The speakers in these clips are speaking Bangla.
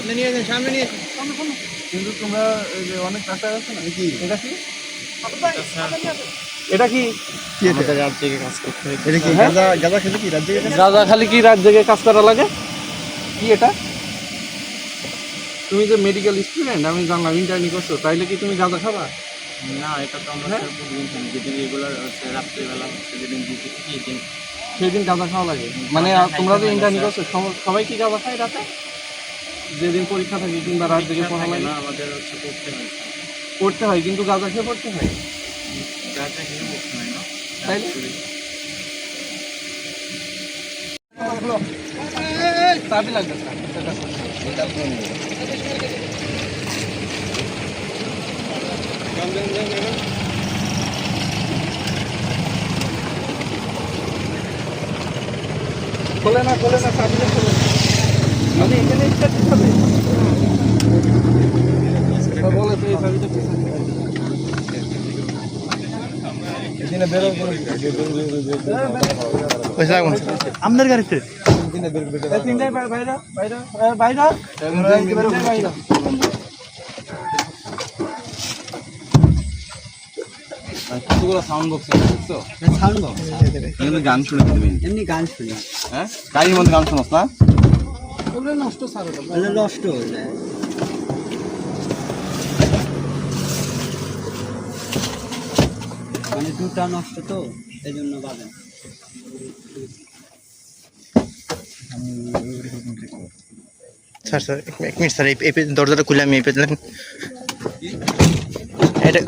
সামনে নিয়ে যান, সামনে নিয়ে কিন্তু তোমরা এই যে অনেক কাঁচা আছে না কি এটা কি এটা কি আমাদের রাত জেগে কাজ করতে হয়। এটা কি গাঁজা গাঁজা খেলে কি রাত জেগে গাঁজা খালি কি রাত জেগে কাজ করা লাগে? কি এটা? তুমি যে মেডিকেল স্টুডেন্ট, আমি জানলাম ইন্টার্নি করছো, তাইলে কি তুমি গাঁজা খাবা? না, এটা তো আমরা যেদিন রেগুলার হচ্ছে রাত্রিবেলা হচ্ছে যেদিন ডিউটি থাকি সেদিন গাঁজা খাওয়া লাগে? মানে তোমরা যে ইন্টার্নি করছো সবাই কি গাঁজা খায় রাতে? যেদিন পরীক্ষা থাকে কিংবা রাত জেগে পড়া লাগে? না, আমাদের হচ্ছে পড়তে হয়। পড়তে হয়, কিন্তু গাঁজা খেয়ে পড়তে হয়, গাঁজা খেয়ে পড়তে হয় না। তাইলে চাবি লাগবে স্যার, খোলে না চাবিটা খোলে। মানে এখানে স্টার্ট হবে বলে তো এই চাবিটা আপনার গাড়িতে কতগুলো সাউন্ড বক্স দেখছো? সাউন্ড বক্স এখানে গান শুনে তুমি? এমনি গান শুনি। হ্যাঁ, গাড়ির মধ্যে গান শোনাস না? ওগুলো নষ্ট স্যার, ওগুলো নষ্ট হয়ে যায়। মানে দুটা নষ্ট তো, এই জন্য বাজে। স্যার এক মিনিট স্যার, এই দরজাটা খুলে আমি এই পেয়ে এটা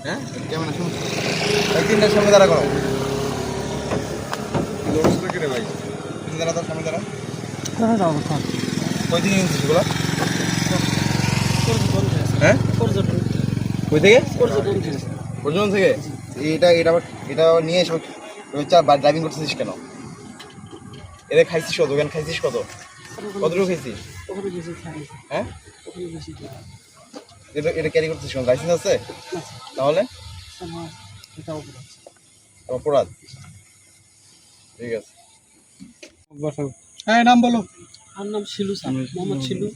হ্যাঁ কেমন আছো? তিনটার সামনে দাঁড়া করো। ভাই দাঁড়া, তার সামনে দাঁড়া। কই থেকে নিয়েছিস এগুলো? হ্যাঁ, কই থেকে? পর্যটন থেকে। এটা নিয়ে এসব ড্রাইভিং করতেছিস কেন? এদের খাইছিস কত? ওখানে খাইছিস কত? কতটুকু খাইছিস? হ্যাঁ, এটা ক্যারি করতেছিস কেন? লাইসেন্স আছে? তাহলে অপরাধ। ঠিক আছে, হ্যাঁ, নাম বলো। আমার নাম শিলু স্যার, মোহাম্মদ শিলু।